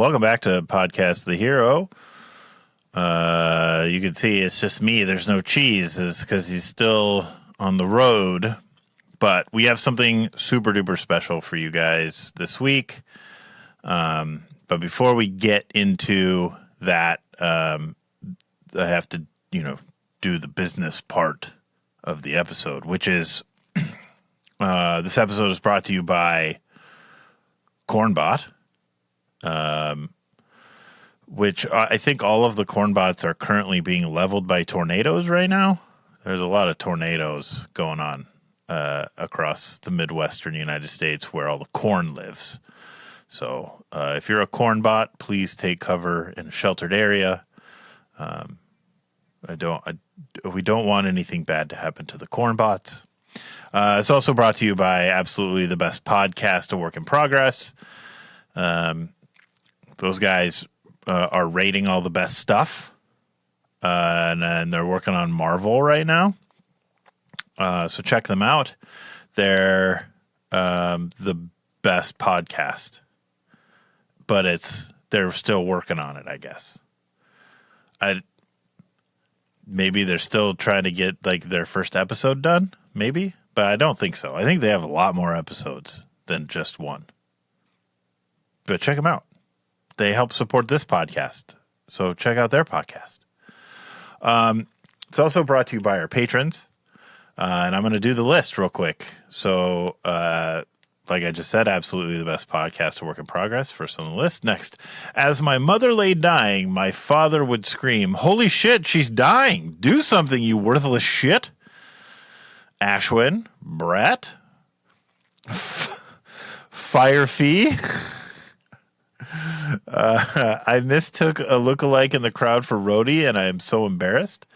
Welcome back to Podcast The Hero. You can see it's just me. There's no cheese. It's because he's still on the road. But we have something super duper special for you guys this week. But before we get into that, I have to, do the business part of the episode, which is this episode is brought to you by Cornbot. Which I think all of the corn bots are currently being leveled by tornadoes right now. There's a lot of tornadoes going on across the Midwestern United States where all the corn lives. So if you're a corn bot, please take cover in a sheltered area. We don't want anything bad to happen to the corn bots. It's also brought to you by absolutely the best podcast, A Work in Progress. Those guys are rating all the best stuff, and they're working on Marvel right now. So check them out. They're the best podcast, but they're still working on it, I guess. Maybe they're still trying to get their first episode done, maybe, but I don't think so. I think they have a lot more episodes than just one. But check them out. They help support this podcast, so check out their podcast. It's also brought to you by our patrons, and I'm going to do the list real quick. So, like I just said, absolutely the best podcast, A Work in Progress, first on the list. Next, as my mother lay dying, my father would scream, "Holy shit, she's dying! Do something, you worthless shit!" Ashwin, Brett, Fire Fee. I mistook a lookalike in the crowd for Rhodey, and I am so embarrassed.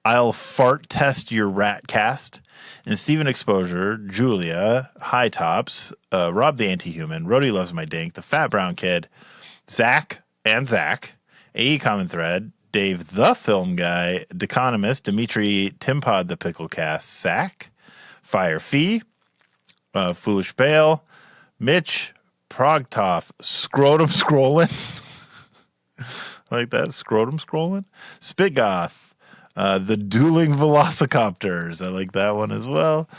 I'll fart test your rat cast. And Steven Exposure, Julia, High Tops, Rob the Anti-Human, Rhodey Loves My Dink, The Fat Brown Kid, Zach, AE Common Thread, Dave the Film Guy, Deconomist, Dimitri, Timpod the Pickle Cast, Zach, Fire Fee, Foolish Bale, Mitch, Progtoff, Scrotum Scrollin'. I like that. Scrotum Scrollin'. Spitgoth. The Dueling Velocicopters. I like that one as well.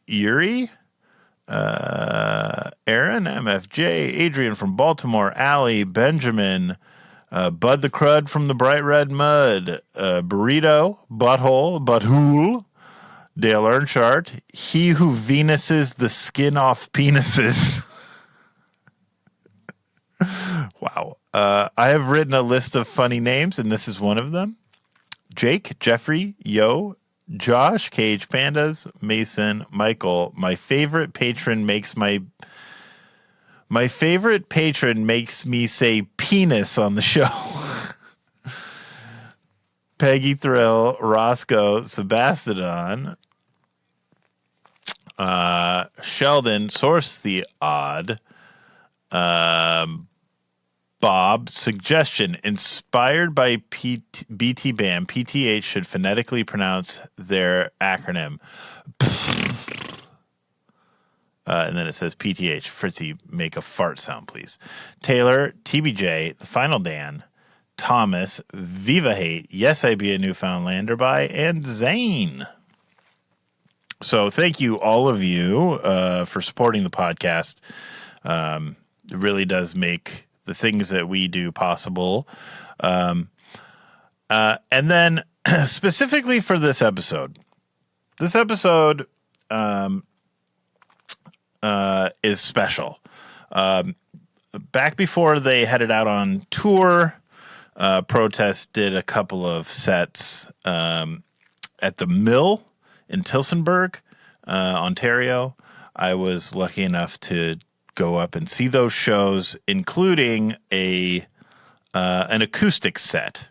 Yuri. Aaron, MFJ. Adrian from Baltimore. Allie. Benjamin. Bud the Crud from the Bright Red Mud. Burrito. Butthole. Butthole. Dale Earnshart, he who Venuses the skin off penises. Wow. I have written a list of funny names, and this is one of them. Jake, Jeffrey, Yo, Josh, Cage Pandas, Mason, Michael. My favorite patron makes me say penis on the show. Peggy Thrill, Roscoe, Sebastidon, Sheldon, Source the Odd, Bob, Suggestion, inspired by BT Bam, PTH should phonetically pronounce their acronym. And then it says PTH, Fritzy, make a fart sound, please. Taylor, TBJ, The Final Dan, Thomas, Viva Hate, Yes, I Be a Newfoundlander by, and Zane. So thank you, all of you, for supporting the podcast. It really does make the things that we do possible. And then specifically for this episode is special. Back before they headed out on tour, Protest did a couple of sets at the Mill in Tillsonburg, Ontario. I was lucky enough to go up and see those shows, including an acoustic set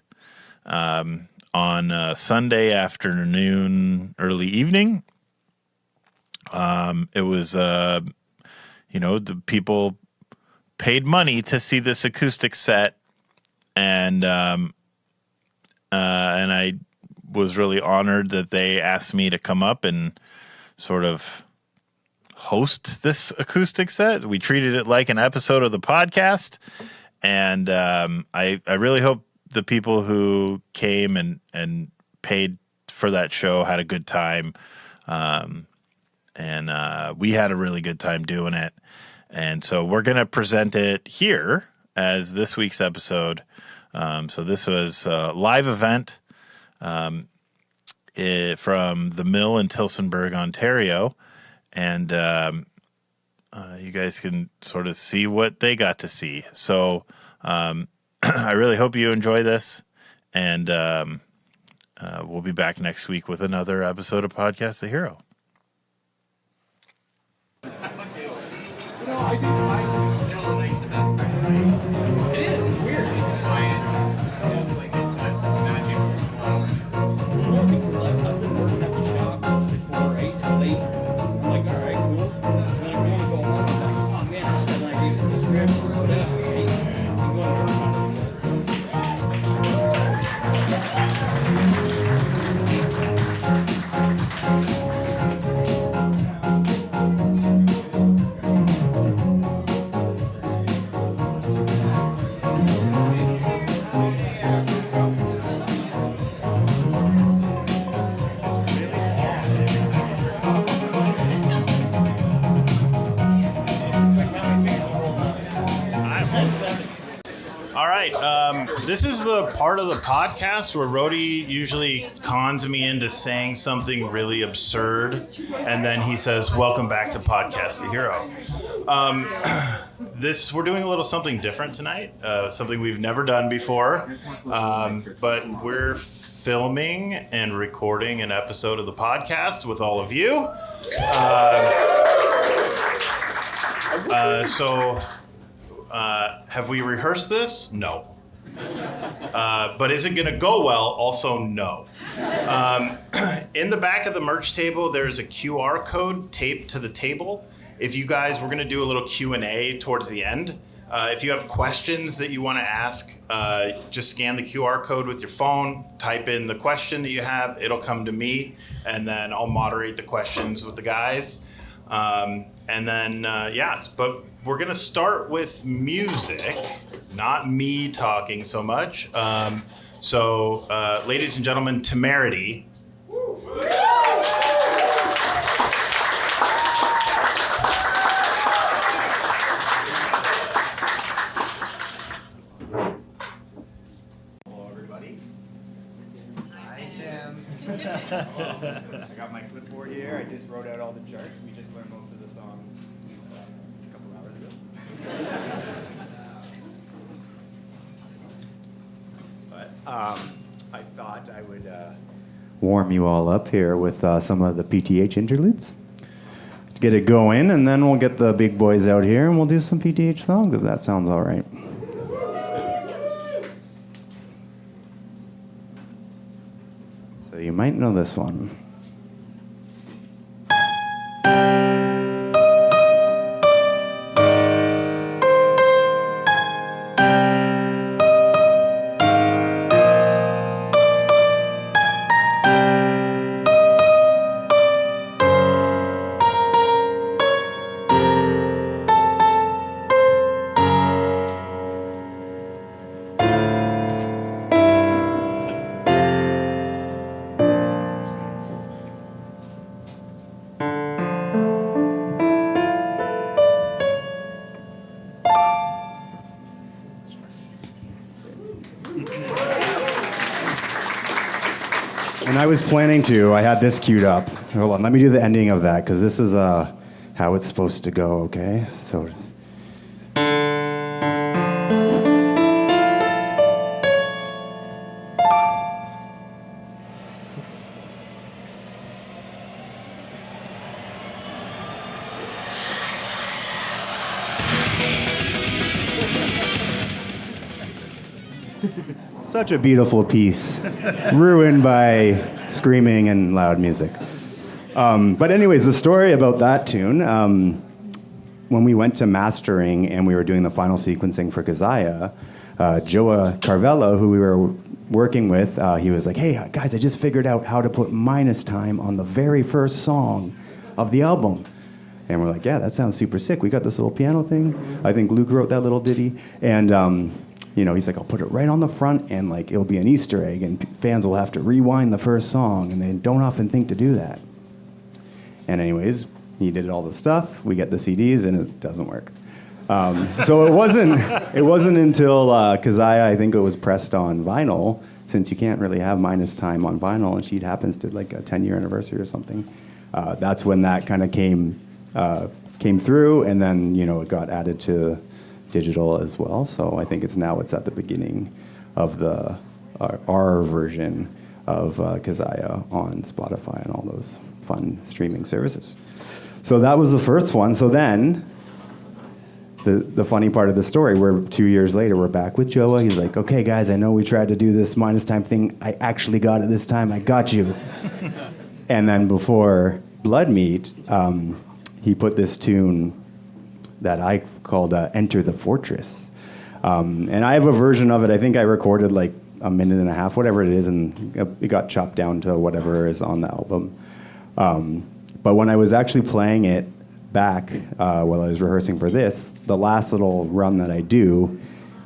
on Sunday afternoon, early evening. It was, the people paid money to see this acoustic set, and I was really honored that they asked me to come up and sort of host this acoustic set. We treated it like an episode of the podcast, and I really hope the people who came and paid for that show had a good time, and we had a really good time doing it. And so we're going to present it here as this week's episode. So this was a live event from the mill in Tillsonburg, Ontario. And you guys can sort of see what they got to see. So I really hope you enjoy this. And we'll be back next week with another episode of Podcast The Hero. I do. Middle of the night's the best time of night. It is. It's weird. It's quiet. It's almost like it's that magic hours. No, because I've been working at the shop before 8. It's late. I'm like, all right, cool. And then I'm going to go home. I'm like, oh man, I just got an idea for this script. Put it up. I'm going to work on it. This is the part of the podcast where Rhodey usually cons me into saying something really absurd, and then he says, "Welcome back to Podcast The Hero." We're doing a little something different tonight, something we've never done before, but we're filming and recording an episode of the podcast with all of you. So have we rehearsed this? No. But is it going to go well? Also, no. In the back of the merch table, there's a QR code taped to the table. If you guys, we're going to do a little Q&A towards the end. If you have questions that you want to ask, just scan the QR code with your phone, type in the question that you have, it'll come to me, and then I'll moderate the questions with the guys. And then, yes, but we're going to start with music, not me talking so much. So, ladies and gentlemen, Temerity. Hello, everybody. Hi, Tim. I got my clipboard here. I just wrote out all the charts. We just learned most of the songs a couple hours ago. But I thought I would warm you all up here with some of the PTH interludes. To get it going, and then we'll get the big boys out here and we'll do some PTH songs if that sounds all right. So you might know this one. And I was planning to. I had this queued up. Hold on, let me do the ending of that, because this is how it's supposed to go, okay? So it's... Such a beautiful piece, ruined by screaming and loud music. But anyways, the story about that tune, when we went to mastering and we were doing the final sequencing for Kazaya, Joa Carvello, who we were working with, he was like, hey, guys, I just figured out how to put minus time on the very first song of the album. And we're like, yeah, that sounds super sick. We got this little piano thing. I think Luke wrote that little ditty. And, he's like, I'll put it right on the front, and like it'll be an Easter egg, and fans will have to rewind the first song, and they don't often think to do that. And anyways, he did all the stuff. We get the CDs, and it doesn't work. So it wasn't until Keziah, I think it was pressed on vinyl, since you can't really have Minus Time on vinyl, and she happens to like a 10-year anniversary or something. That's when that kind of came through, and then it got added to digital as well. So I think it's at the beginning of our version of Keziah on Spotify and all those fun streaming services. So that was the first one. So then the funny part of the story, we're 2 years later, we're back with Joa. He's like, okay, guys, I know we tried to do this Minus Time thing. I actually got it this time. I got you. And then before Blood Meat, he put this tune that I called Enter the Fortress. And I have a version of it. I think I recorded like a minute and a half, whatever it is, and it got chopped down to whatever is on the album. But when I was actually playing it back while I was rehearsing for this, the last little run that I do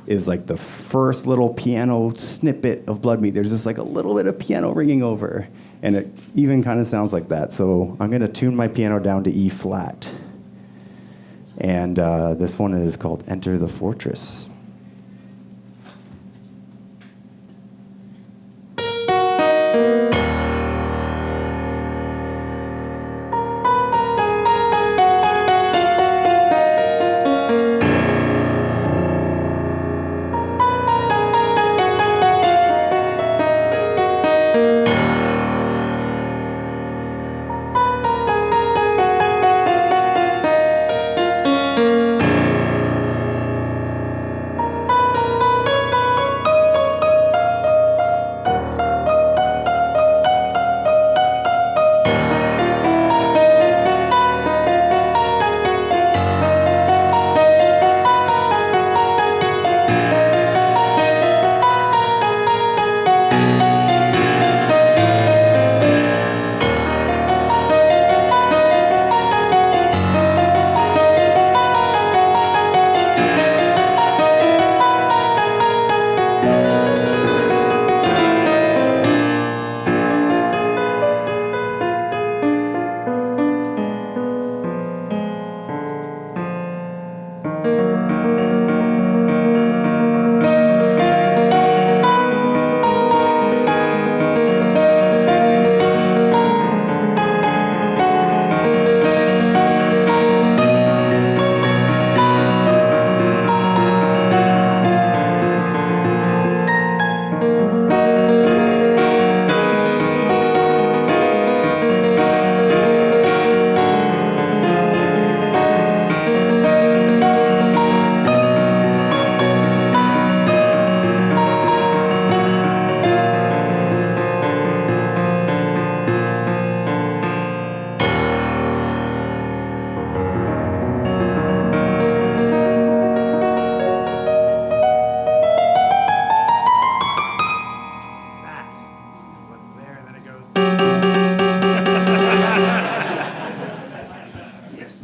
is like the first little piano snippet of Blood Meat. There's just like a little bit of piano ringing over, and it even kind of sounds like that. So I'm going to tune my piano down to E flat. And this one is called Enter the Fortress.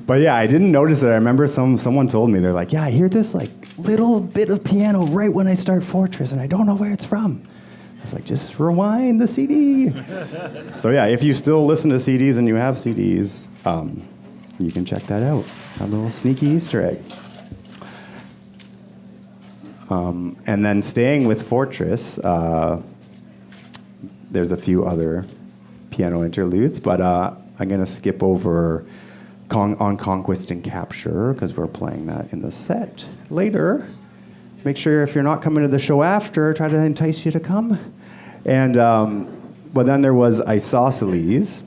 But yeah, I didn't notice it. I remember someone told me, they're like, yeah, I hear this like little bit of piano right when I start Fortress, and I don't know where it's from. I was like, just rewind the CD. So yeah, if you still listen to CDs and you have CDs, you can check that out. A little sneaky Easter egg. And then staying with Fortress, there's a few other piano interludes, but I'm going to skip over on Conquest and Capture, because we're playing that in the set later. Make sure if you're not coming to the show after, try to entice you to come. And but then there was Isosceles.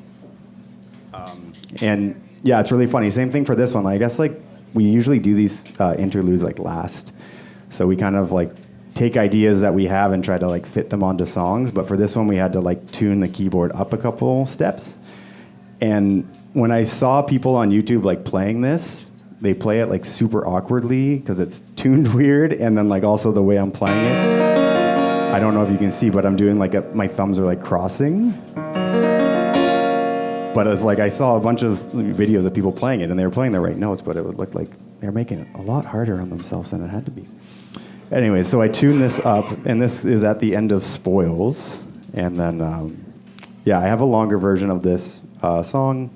And yeah, it's really funny. Same thing for this one. I guess like we usually do these interludes like last. So we kind of like take ideas that we have and try to like fit them onto songs. But for this one, we had to like tune the keyboard up a couple steps. And when I saw people on YouTube like playing this, they play it like super awkwardly because it's tuned weird, and then like also the way I'm playing it, I don't know if you can see, but I'm doing like my thumbs are like crossing. But it's like I saw a bunch of videos of people playing it, and they were playing the right notes, but it would look like they're making it a lot harder on themselves than it had to be. Anyway, so I tuned this up, and this is at the end of Spoils. And then, I have a longer version of this song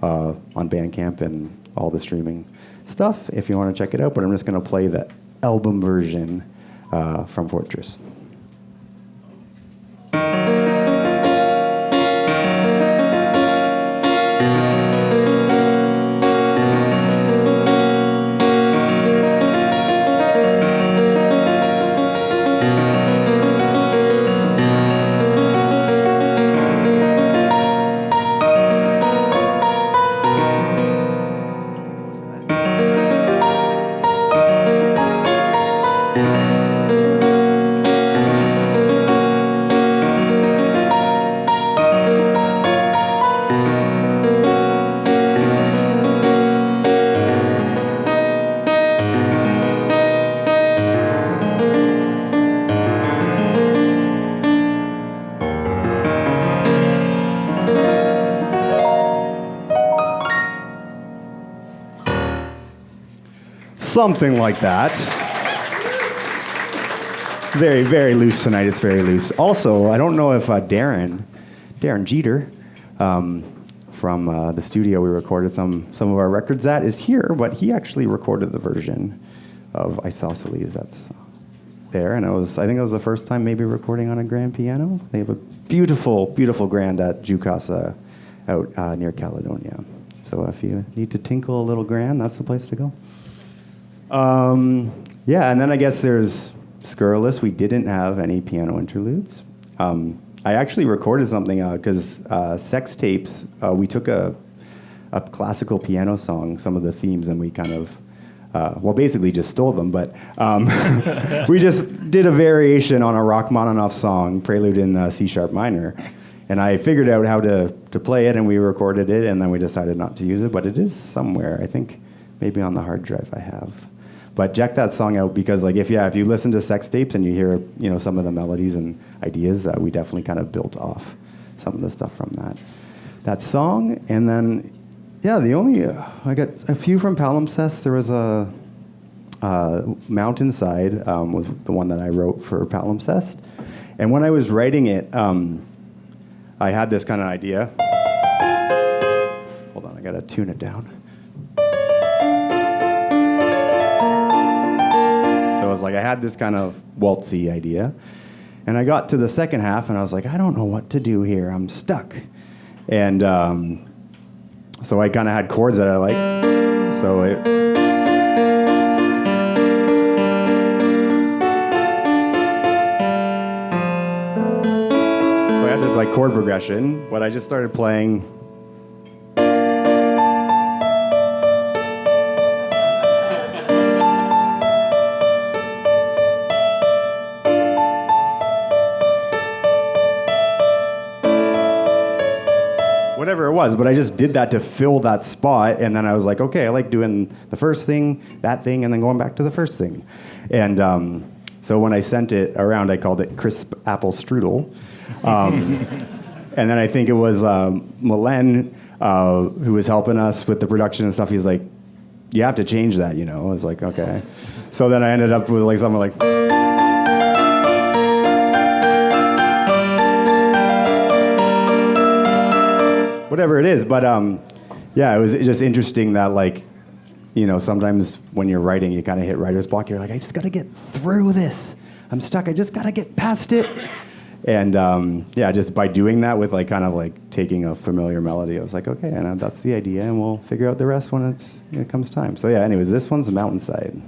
on Bandcamp and all the streaming stuff if you want to check it out. But I'm just going to play the album version from Fortress. Something like that. Very, very loose tonight. It's very loose. Also, I don't know if Darren Jeter, from the studio we recorded some of our records at, is here, but he actually recorded the version of Isosceles that's there, and I think it was the first time maybe recording on a grand piano. They have a beautiful, beautiful grand at Jukasa out near Caledonia. So if you need to tinkle a little grand, that's the place to go. And then I guess there's Scurrilous. We didn't have any piano interludes. I actually recorded something because Sex Tapes, we took a classical piano song, some of the themes, and we kind of, basically just stole them, but we just did a variation on a Rachmaninoff song, Prelude in C-sharp minor. And I figured out how to play it, and we recorded it, and then we decided not to use it, but it is somewhere. I think maybe on the hard drive I have. But check that song out because, like, if you listen to Sex Tapes and you hear, some of the melodies and ideas, we definitely kind of built off some of the stuff from that song. And then, I got a few from Palimpsest. There was a Mountainside was the one that I wrote for Palimpsest. And when I was writing it, I had this kind of idea. Hold on, I gotta tune it down. So I was like, I had this kind of waltzy idea. And I got to the second half, and I was like, I don't know what to do here. I'm stuck. And so I kind of had chords that I like. So I had this like chord progression, but I just started playing. Whatever it was, but I just did that to fill that spot, and then I was like, okay, I like doing the first thing, that thing, and then going back to the first thing. And so when I sent it around, I called it Crisp Apple Strudel. And then I think it was Malen who was helping us with the production and stuff. He's like, you have to change that, I was like, okay. So then I ended up with like something like... whatever it is, but it was just interesting that like, sometimes when you're writing, you kind of hit writer's block. You're like, I just got to get through this. I'm stuck. I just got to get past it. And just by doing that with like kind of like taking a familiar melody, I was like, okay, and that's the idea, and we'll figure out the rest when it comes time. So anyways, this one's Mountainside.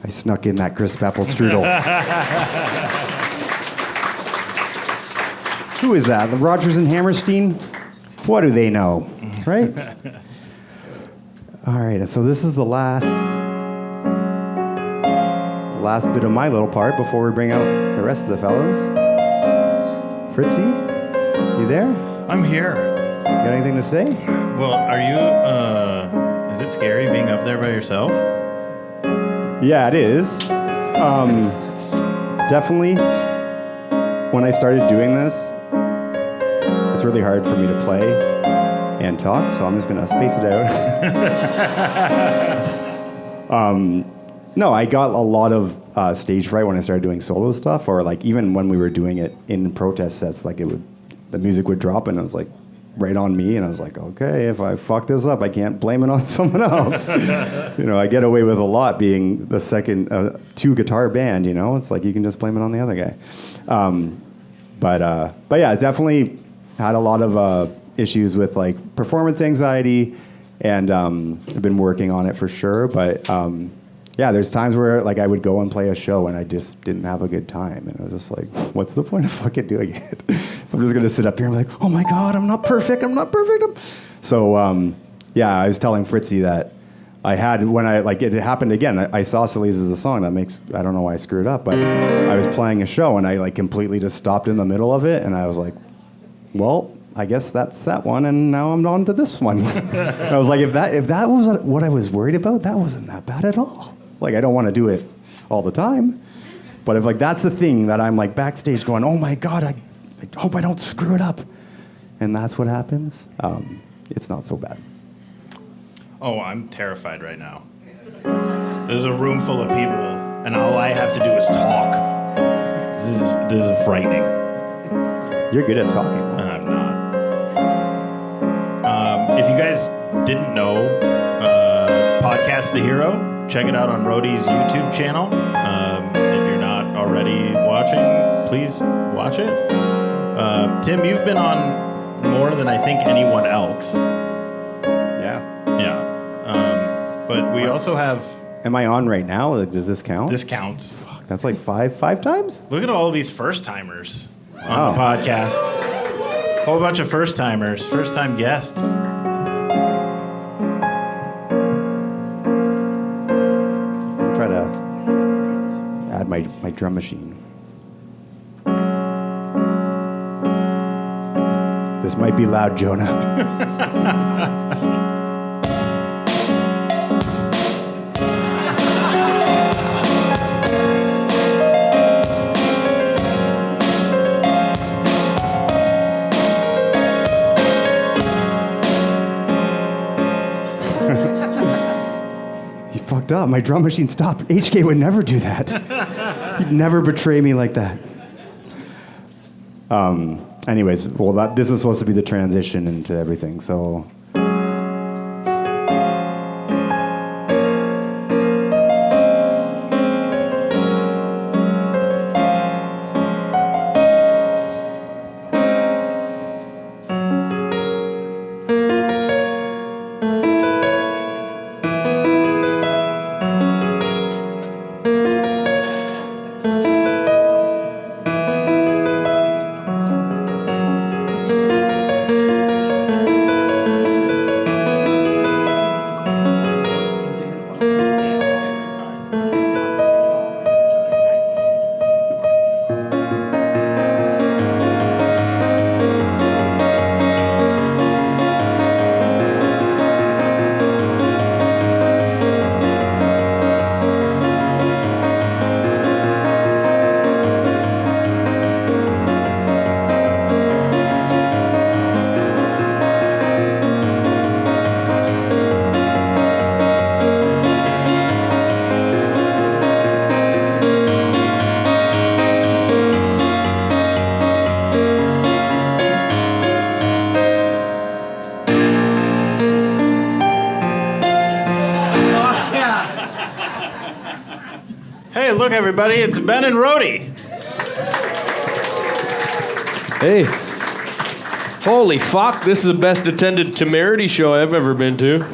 I snuck in that crisp apple strudel. Who is that? The Rogers and Hammerstein? What do they know? Right? All right, so this is the last bit of my little part before we bring out the rest of the fellas. Fritzy, you there? I'm here. Got anything to say? Well, are you, is it scary being up there by yourself? Yeah, it is. Definitely, when I started doing this, it's really hard for me to play and talk, so I'm just going to space it out. No, I got a lot of stage fright when I started doing solo stuff, or like even when we were doing it in protest sets, like the music would drop and it was like right on me, and I was like, okay, if I fuck this up, I can't blame it on someone else. I get away with a lot being the second two guitar band. It's like you can just blame it on the other guy. But yeah, definitely had a lot of issues with like performance anxiety, and I've been working on it for sure. But yeah, there's times where like I would go and play a show and I just didn't have a good time, and I was just like, what's the point of fucking doing it? If I'm just gonna sit up here and be like, oh my god, I'm not perfect. So yeah, I was telling Fritzy that I had, when it happened again, Isosceles is a song that makes, I don't know why I screwed up, but I was playing a show and I like completely just stopped in the middle of it, and I was like, well, I guess that's that one, and now I'm on to this one. I was like, if that was what I was worried about, that wasn't that bad at all. Like, I don't want to do it all the time, but if like that's the thing that I'm like backstage going, oh my god, I hope I don't screw it up, and that's what happens, it's not so bad. Oh, I'm terrified right now. There's a room full of people, and all I have to do is talk. This is frightening. You're good at talking. I'm not. If you guys didn't know, Podcast The Hero, check it out on Rhodey's YouTube channel. If you're not already watching, please watch it. Tim, you've been on more than I think anyone else. Yeah. But we also have... Am I on right now? Like, does this count? This counts. That's like five times? Look at all these first-timers on the podcast. Whole bunch of first-timers, first-time guests. I'll try to add my drum machine. This might be loud, Jonah. Up. My drum machine stopped. HK would never do that. He'd never betray me like that. Anyways, well, this is supposed to be the transition into everything, so... Hey, look, everybody, it's Ben and Rhodey. Hey. Holy fuck, this is the best attended temerity show I've ever been to.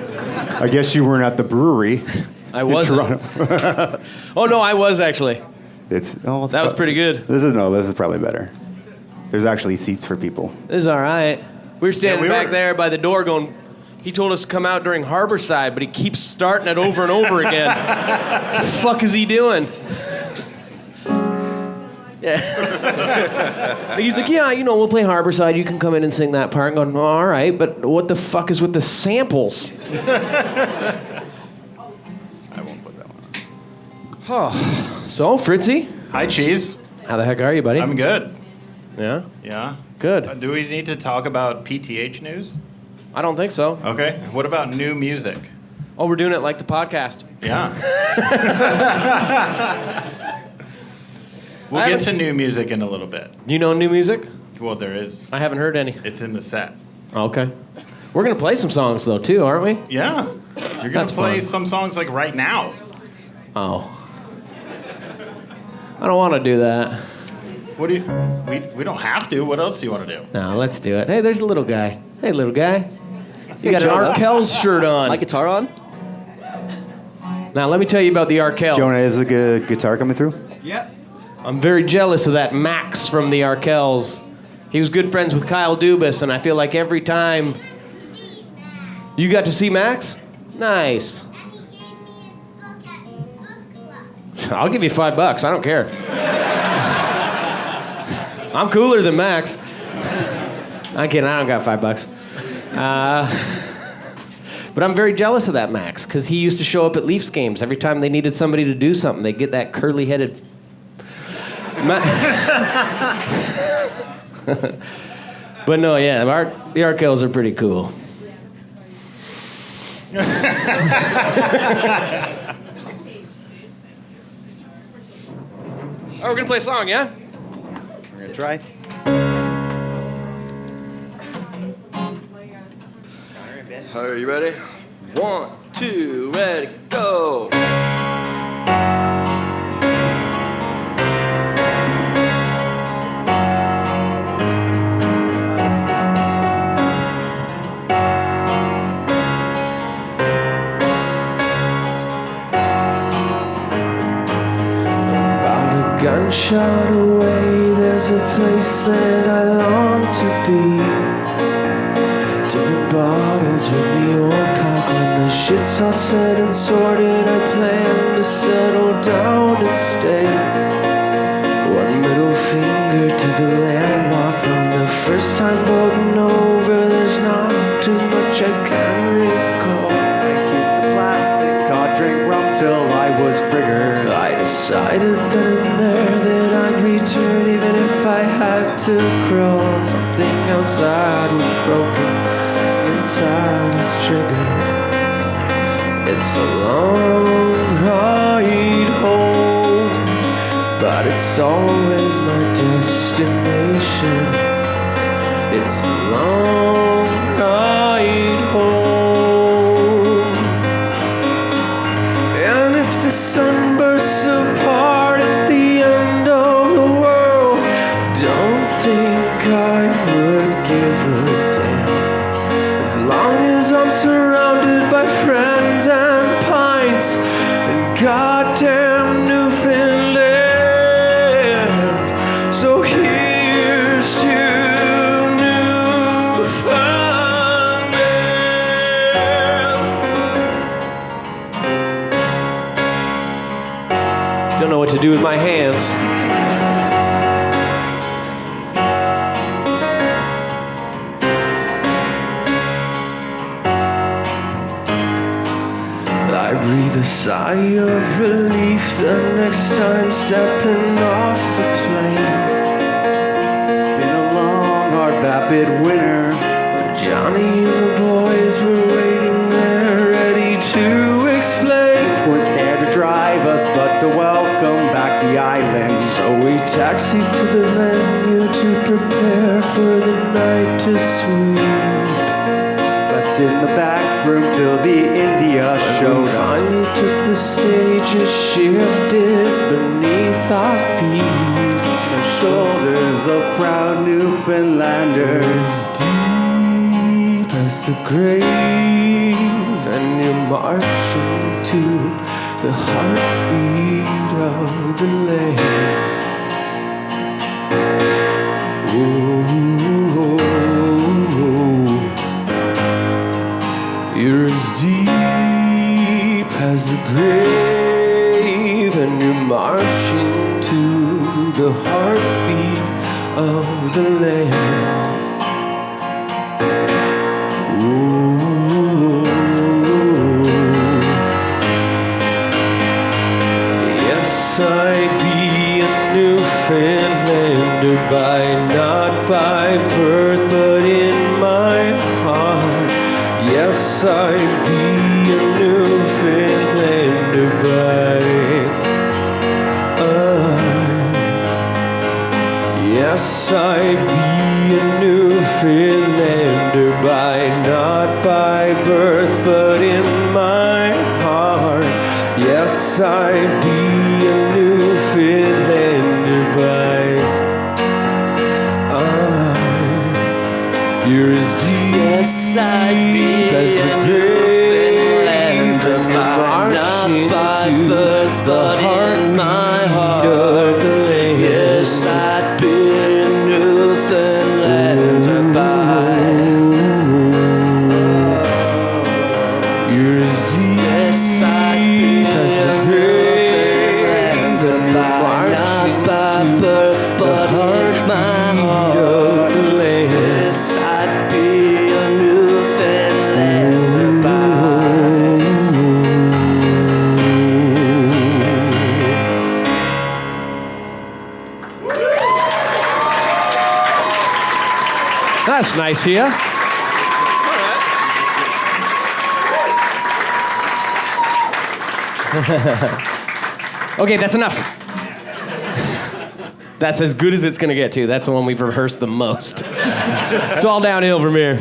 I guess you weren't at the brewery. I wasn't. Toronto. Oh no, I was actually. That was pretty good. This is probably better. There's actually seats for people. This is all right. We were standing we back were. there by the door going, he told us to come out during Harborside, but he keeps starting it over and over again. What the fuck is he doing? Yeah. He's like, yeah, we'll play Harborside. You can come in and sing that part. I'm going, all right, but what the fuck is with the samples? I won't put that one on. So, Fritzy, Hi, Cheese. how the heck are you, buddy? I'm good. Yeah? Yeah. Good. Do we need to talk about PTH news? I don't think so. Okay. What about new music? Oh, we're doing it like the podcast. Yeah. We'll get to new music in a little bit. You know new music? Well, there is. I haven't heard any. It's in the set. Okay. We're going to play some songs, though, too, aren't we? Yeah. You're going That's to play fun. some songs like right now. Oh. I don't want to do that. What do you? We don't have to. What else do you want to do? No, let's do it. Hey, there's a little guy. Hey, little guy. You got an Jonah. Arkells shirt on. My guitar on? Now, let me tell you about the Arkells. Jonah, is a good guitar coming through? I'm very jealous of that Max from the Arkells. He was good friends with Kyle Dubas, and I feel like every time... You got to see Max? Nice. I'll give you $5. I don't care. I'm cooler than Max. I'm kidding. I don't got $5. But I'm very jealous of that Max because he used to show up at Leafs games every time they needed somebody to do something. They get that curly-headed. But no, yeah, the Arkells are pretty cool. Oh, we're gonna play a song, yeah? We're going to try. Are you ready? 1, 2, ready, go! About a gunshot away, there's a place that I long to be. Different bottles with New York cock. When the shit's all said and sorted, I plan to settle down and stay. One middle finger to the landmark. From the first time boating over, there's not too much I can recall. I kissed the plastic, caught drink rum till I was triggered. I decided then and there that I'd return even if I had to crawl. Something outside was broken, inside was triggered. It's a long ride home, but it's always my destination. It's a long ride home. And if the sun bursts apart at the end of the world, don't think I would give a damn. As long as I'm surrounded by friends and pints and goddamn Newfoundland. So here's to Newfoundland. Don't know what to do with my hands. I breathe a sigh of relief the next time stepping off the plane. In a long, hard, vapid winter. Johnny and the boys were waiting there, ready to explain. Weren't there to drive us, but to welcome back the island. So we taxied to the venue to prepare for the night to sweep. Slept in the back room till the India We showed up. finally took the stage, it shifted beneath our feet. The shoulders of proud Newfoundlanders. Deep as the grave, and you're marching to the heartbeat of the land. You're as deep as the grave, and you're marching to the heartbeat of the land. Yes, I'd be a Newfoundlander not by birth, but in my heart. Yes, I'd be a Newfoundlander yes, I'd be a Newfoundlander not by birth, but in my heart. Yes, I'd be a Newfoundlander you're as deep Yes, I'd be as the grave, and you're marching to the heartbeat of the land. Yes, I'd be a Newfoundlander You're as deep Yes, I'd be as the grave, and you're marching not by to birth, the but in my heartbeat of the land. Yes, I'd be a Newfoundlander That's nice here. Okay, that's enough. That's as good as it's gonna get to. That's the one we've rehearsed the most. It's all downhill from here.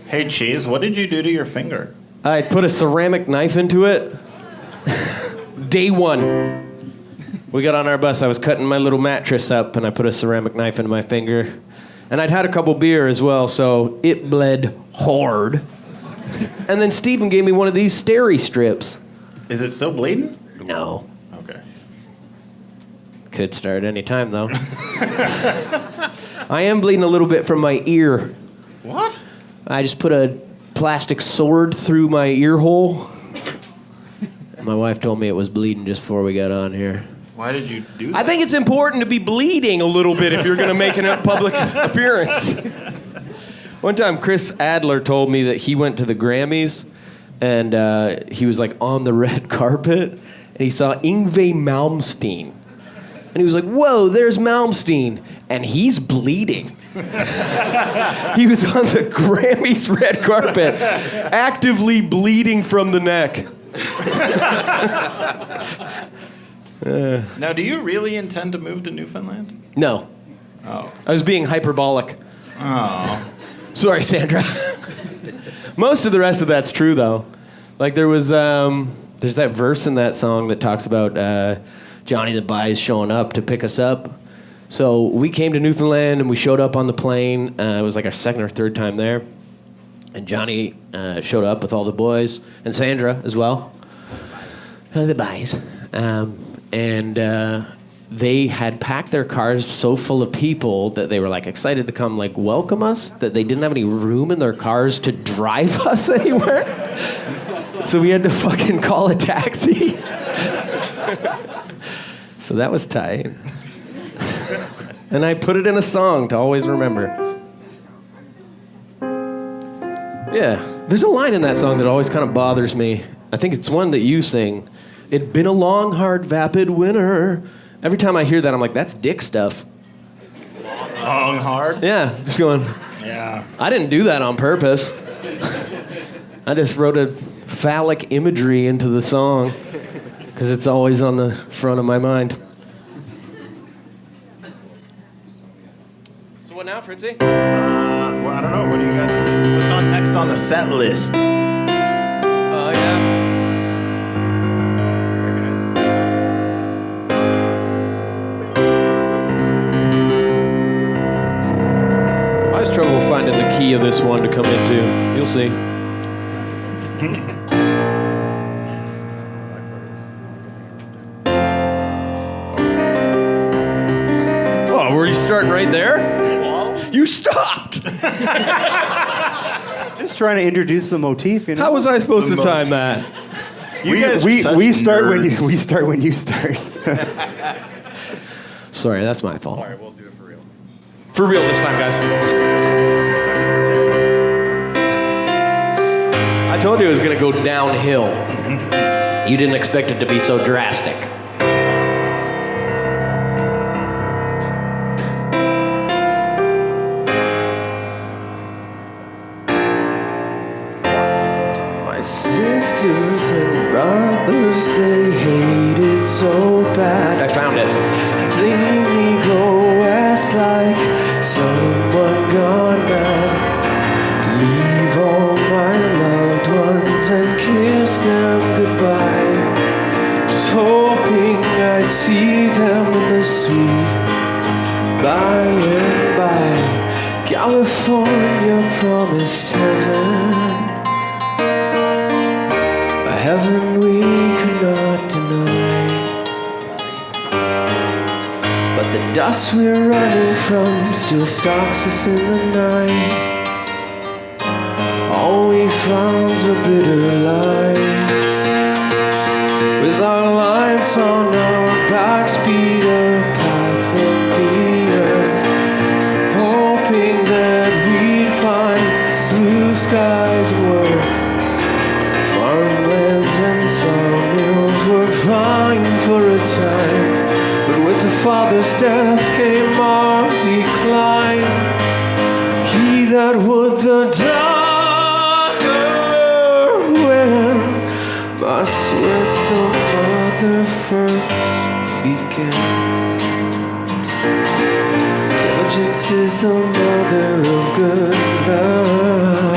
Hey, Cheese, what did you do to your finger? I put a ceramic knife into it. Day one. We got on our bus. I was cutting my little mattress up, and I put a ceramic knife into my finger. And I'd had a couple beer as well, so it bled hard. And then Steven gave me one of these steri strips. Is it still bleeding? No. Okay. Could start any time, though. I am bleeding a little bit from my ear. What? I just put a plastic sword through my ear hole. My wife told me it was bleeding just before we got on here. Why did you do that? I think it's important to be bleeding a little bit if you're going to make a public appearance. One time, Chris Adler told me that he went to the Grammys, and he was like on the red carpet, and he saw Yngwie Malmsteen. And he was like, whoa, there's Malmsteen. And he's bleeding. He was on the Grammys red carpet, actively bleeding from the neck. Now, do you really intend to move to Newfoundland? No. Oh. I was being hyperbolic. Oh. Sorry, Sandra. Most of the rest of that's true, though. Like there's that verse in that song that talks about Johnny the Buys showing up to pick us up. So we came to Newfoundland and we showed up on the plane. It was like our second or third time there. And Johnny showed up with all the boys and Sandra as well. The Buys. And they had packed their cars so full of people that they were like excited to come like welcome us that they didn't have any room in their cars to drive us anywhere. So we had to fucking call a taxi. So that was tight. And I put it in a song to always remember. Yeah, there's a line in that song that always kind of bothers me. I think it's one that you sing. It'd been a long, hard, vapid winter. Every time I hear that, I'm like, that's dick stuff. Long, hard? Yeah, just going, Yeah. I didn't do that on purpose. I just wrote a phallic imagery into the song because it's always on the front of my mind. So what now, Fritzy? Well, I don't know. What do you got? What's on next on the set list? Oh, yeah. I was trouble finding the key of this one to come into. You'll see. starting right there? You stopped! Just trying to introduce the motif, you know? How was I supposed to time that? You guys are we such start when nerds. we start when you start. Sorry, that's my fault. All right, we'll do it for real. For real this time, guys. I told you it was going to go downhill. You didn't expect it to be so drastic. My sisters and brothers, they hated so bad. I found it. See me go west like someone gone mad. To leave all my loved ones and kiss them goodbye. Just hoping I'd see them in the sweet by and by. California promised heaven, a heaven we could not deny. But the dust we're running from still stalks us in the night. All we found's a bitter lie. With our lives on our backs, beat a path in the earth, hoping that we'd find blue skies and work. Farmlands and sawmills were fine for a time, but with the father's death came our decline. He that would the daughter win must with the mother first begin. Diligence is the mother of good luck.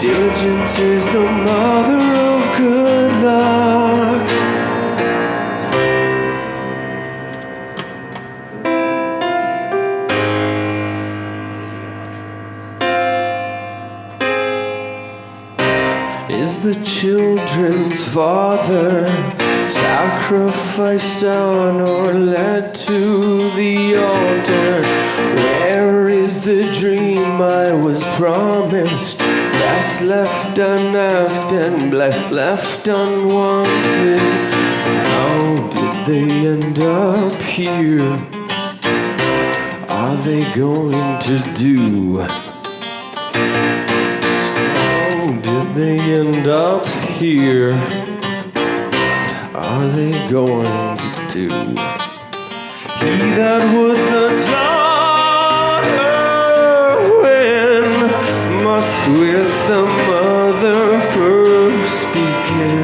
Diligence is the mother of good luck. Is the children's father sacrificed down or led to the altar? Where is the dream I was promised? Blessed left unasked and blessed left unwanted. How did they end up here? Are they going to do? They end up here. Are they going to do? He that would the daughter win must with the mother first begin.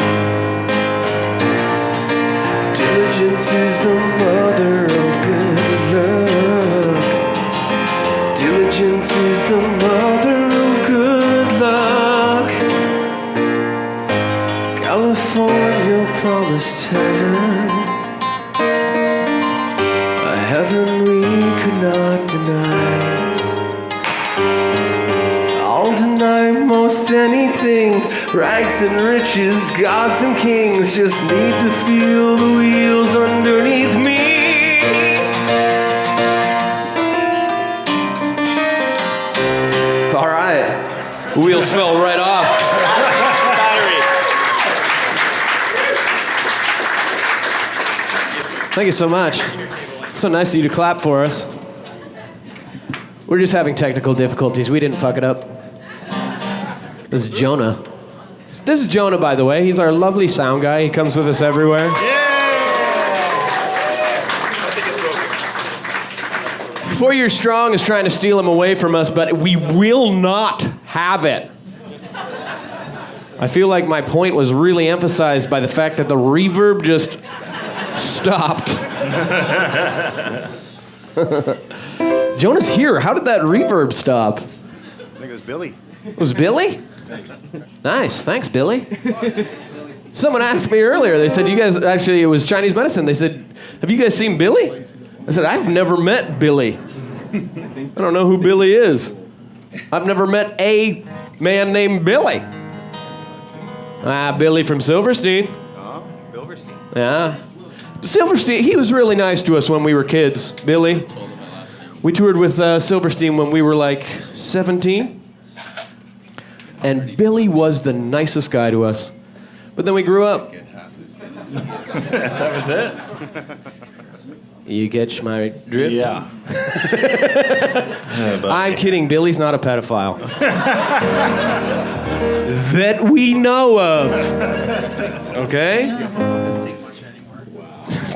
Diligence is the mother of good luck. Diligence is the mother of good luck. California promised heaven, a heaven we could not deny. I'll deny most anything, rags and riches, gods and kings. Just need to feel the wheels underneath me. All right, wheels fell right off. Thank you so much. So nice of you to clap for us. We're just having technical difficulties. We didn't fuck it up. This is Jonah. This is Jonah, by the way. He's our lovely sound guy. He comes with us everywhere. Yeah! 4 Years Strong is trying to steal him away from us, but we will not have it. I feel like my point was really emphasized by the fact that the reverb just stopped. Jonah's here. How did that reverb stop? I think it was Billy. It was Billy? Thanks. Nice. Thanks, Billy. Someone asked me earlier. They said, you guys, actually, it was Chinese medicine. They said, have you guys seen Billy? I said, I've never met Billy. I don't know who Billy is. I've never met a man named Billy. Billy from Silverstein. Oh, Silverstein. Yeah. Silverstein, he was really nice to us when we were kids, Billy. We toured with Silverstein when we were like 17. And Billy was the nicest guy to us. But then we grew up. That was it? You catch my drift? Yeah. I'm kidding. Billy's not a pedophile. That we know of. Okay?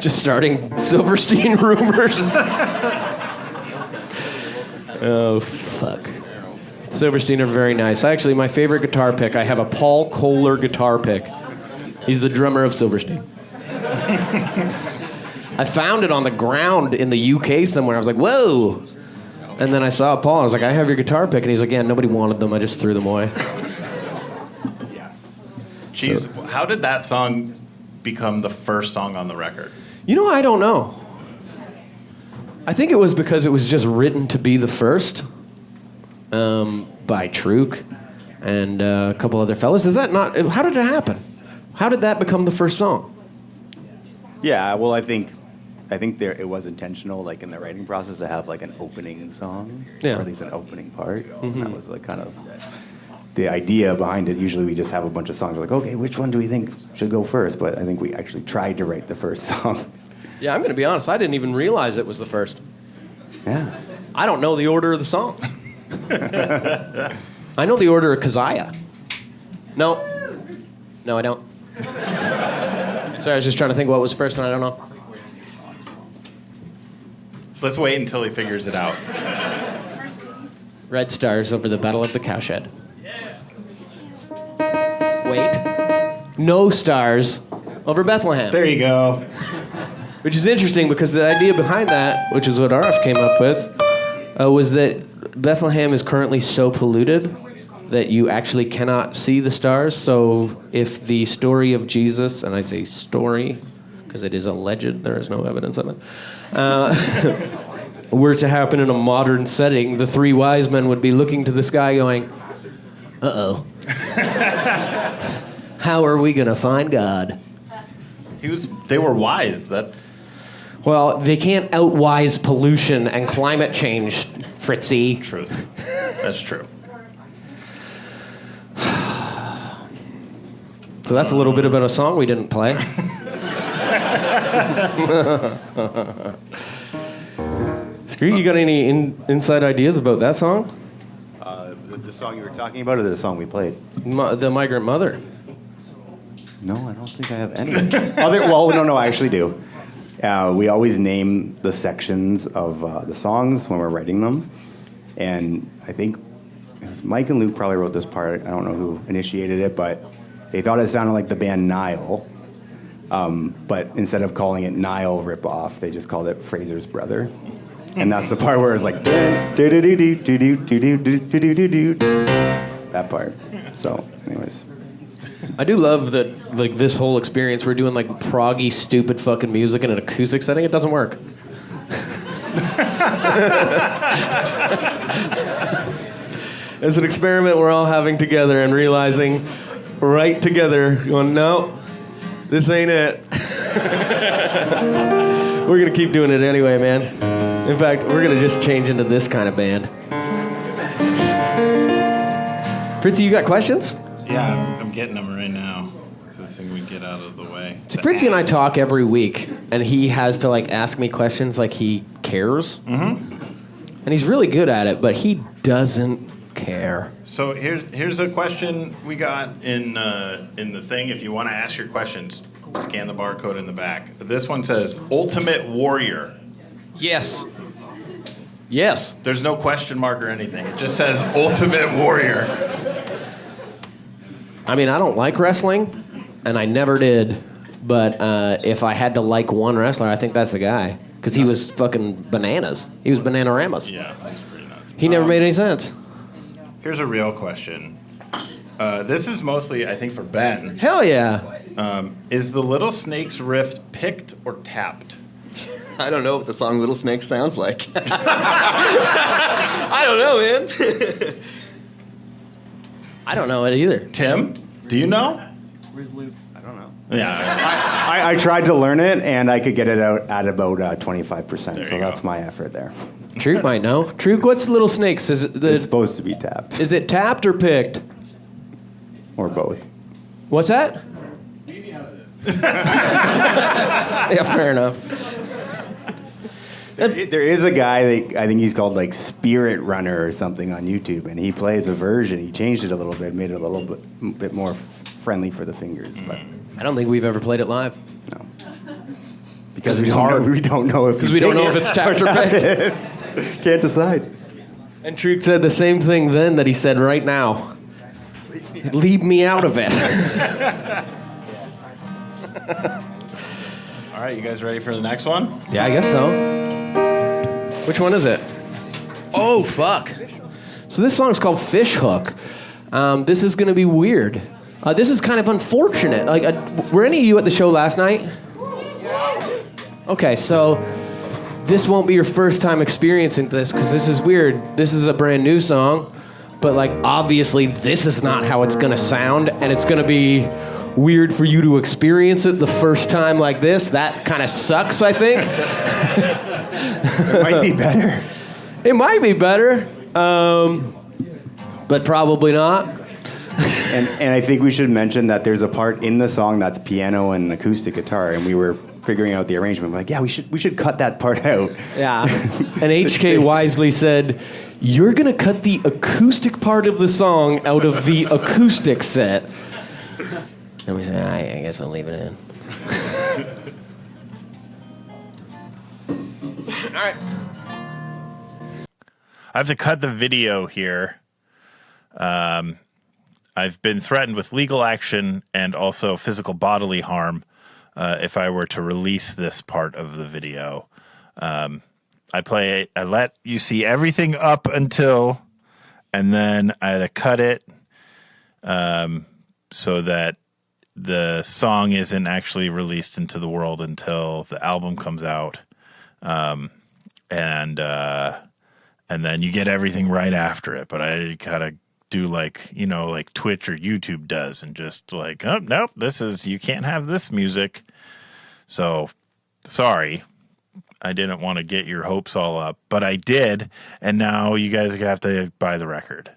Just starting Silverstein rumors. Oh, fuck. Silverstein are very nice. Actually, my favorite guitar pick, I have a Paul Kohler guitar pick. He's the drummer of Silverstein. I found it on the ground in the UK somewhere. I was like, whoa. And then I saw Paul. I was like, I have your guitar pick. And he's like, yeah, nobody wanted them. I just threw them away. Jeez, how did that song become the first song on the record? You know, I don't know. I think it was because it was just written to be the first by Truk and a couple other fellas. Is that not... How did it happen? How did that become the first song? Yeah, well, I think it was intentional, like in the writing process, to have like an opening song, Yeah. or at least an opening part. That was like kind of the idea behind it. Usually, we just have a bunch of songs. We're like, okay, which one do we think should go first? But I think we actually tried to write the first song. Yeah, I'm going to be honest. I didn't even realize it was the first. Yeah. I don't know the order of the song. I know the order of Keziah. No, I don't. Sorry, I was just trying to think what was first, and I don't know. Let's wait until he figures it out. Red Stars over the Battle of the Cowshed. Wait. No Stars over Bethlehem. There you go. Which is interesting because the idea behind that, which is what RF came up with, was that Bethlehem is currently so polluted that you actually cannot see the stars. So if the story of Jesus, and I say story because it is alleged, there is no evidence of it, were to happen in a modern setting, the three wise men would be looking to the sky going, uh-oh. How are we going to find God? They were wise. That's... Well, they can't outwise pollution and climate change, Fritzy. Truth. That's true. So that's a little bit about a song we didn't play. Screw, you got any inside ideas about that song? The song you were talking about, or the song we played? The Migrant Mother. No, I don't think I have any. No, I actually do. We always name the sections of the songs when we're writing them. And I think it was Mike and Luke probably wrote this part. I don't know who initiated it, but they thought it sounded like the band Nile. But instead of calling it Nile ripoff, they just called it Fraser's Brother. And that's the part where it's like, that part. So, anyways. I do love that, like, this whole experience, we're doing, like, proggy, stupid fucking music in an acoustic setting. It doesn't work. It's an experiment we're all having together and realizing right together, going, no, this ain't it. We're going to keep doing it anyway, man. In fact, we're going to just change into this kind of band. Fritzy, you got questions? Yeah, I'm getting them right now. This thing we get out of the way. See, Fritzy and I talk every week, and he has to, like, ask me questions like he cares. Mm-hmm. And he's really good at it, but he doesn't care. So here's a question we got in the thing. If you want to ask your questions, scan the barcode in the back. This one says Ultimate Warrior. Yes. Yes. There's no question mark or anything. It just says Ultimate Warrior. I mean, I don't like wrestling, and I never did. But if I had to like one wrestler, I think that's the guy. Because he was fucking bananas. He was Bananaramas. Yeah, he's pretty nuts. He never made any sense. Here's a real question. This is mostly, I think, for Ben. Hell yeah. Is the Little Snakes riff picked or tapped? I don't know what the song Little Snake sounds like. I don't know, man. I don't know it either. Tim, do you know? Where's Luke? I don't know. Yeah. I tried to learn it, and I could get it out at about 25%, so you that's go. my effort there. Troop might know. Troop, what's Little Snakes? It's supposed to be tapped. Is it tapped or picked? Or both. What's that? Yeah, fair enough. There is a guy, I think he's called like Spirit Runner or something on YouTube, and he plays a version. He changed it a little bit, made it a little bit more friendly for the fingers. But I don't think we've ever played it live. no. Because it's hard. We don't know if Because we don't know if it's tapped or picked. Can't decide. And Troop said the same thing then that he said right now. Leave me out of it. All right, you guys ready for the next one? Yeah, I guess so. Which one is it? Oh, fuck. So this song is called Fish Hook. This is going to be weird. This is kind of unfortunate. Like, were any of you at the show last night? Okay, so this won't be your first time experiencing this because this is weird. This is a brand new song, but like obviously this is not how it's going to sound, and it's going to be weird for you to experience it the first time like this. That kind of sucks, I think. It might be better. It might be better, but probably not. And I think we should mention that there's a part in the song that's piano and acoustic guitar, and we were figuring out the arrangement. We're like, yeah, we should cut that part out. Yeah. And HK wisely said, you're going to cut the acoustic part of the song out of the acoustic set. And we said, I guess we'll leave it in. All right. I have to cut the video here. I've been threatened with legal action and also physical bodily harm if I were to release this part of the video. I let you see everything up until, and then I had to cut it so that the song isn't actually released into the world until the album comes out. And then you get everything right after it. But I gotta do like Twitch or YouTube does, and just like, oh nope, you can't have this music. So sorry, I didn't want to get your hopes all up, but I did, and now you guys have to buy the record.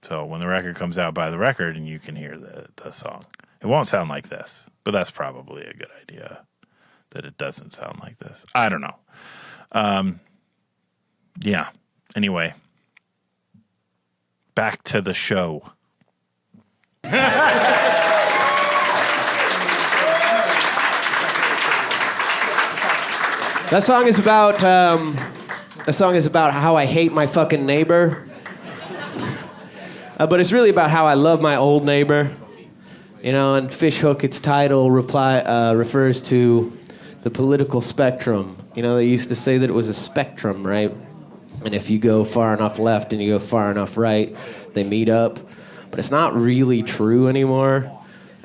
So when the record comes out, buy the record, and you can hear the song. It won't sound like this, but that's probably a good idea that it doesn't sound like this. I don't know. Yeah. Anyway, back to the show. That song is about how I hate my fucking neighbor. But it's really about how I love my old neighbor. You know, and Fish Hook, its title refers to the political spectrum. You know, they used to say that it was a spectrum, right? And if you go far enough left and you go far enough right, they meet up. But it's not really true anymore.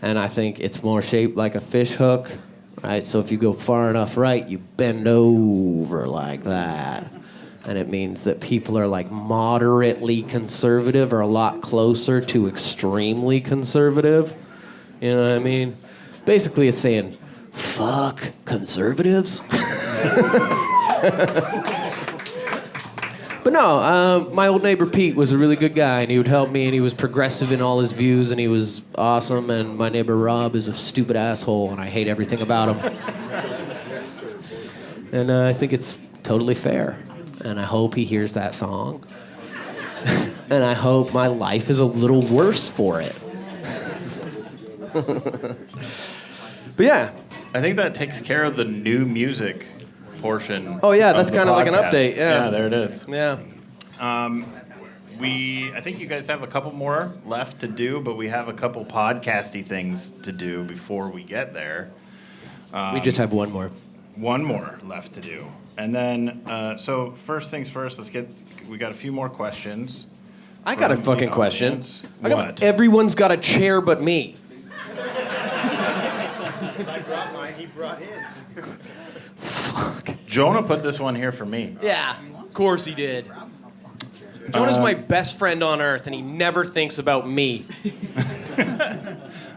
And I think it's more shaped like a fish hook, right? So if you go far enough right, you bend over like that. And it means that people are like moderately conservative or a lot closer to extremely conservative. You know what I mean? Basically, it's saying, fuck conservatives. But no, my old neighbor Pete was a really good guy, and he would help me, and he was progressive in all his views, and he was awesome. And my neighbor Rob is a stupid asshole, and I hate everything about him. And I think it's totally fair. And I hope he hears that song. And I hope my life is a little worse for it. But yeah. I think that takes care of the new music portion. Oh yeah, that's kind of like an update. Yeah, there it is. Yeah. I think you guys have a couple more left to do, but we have a couple podcasty things to do before we get there. We just have one more. One more left to do. And then, so first things first, we got a few more questions. I got a fucking question. What? Everyone's got a chair but me. I brought mine, he brought his. Fuck. Jonah put this one here for me. Yeah, of course he did. Jonah's my best friend on earth, and he never thinks about me.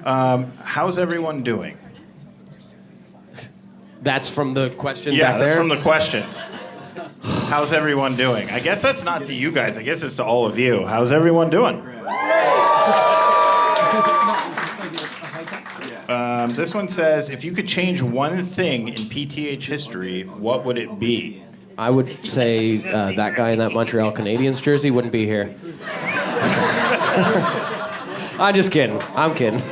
How's everyone doing? That's from the question Yeah, back that's there? from the questions. How's everyone doing? I guess that's not to you guys. I guess it's to all of you. How's everyone doing? This one says, if you could change one thing in PTH history, what would it be? I would say that guy in that Montreal Canadiens jersey wouldn't be here. I'm just kidding. I'm kidding.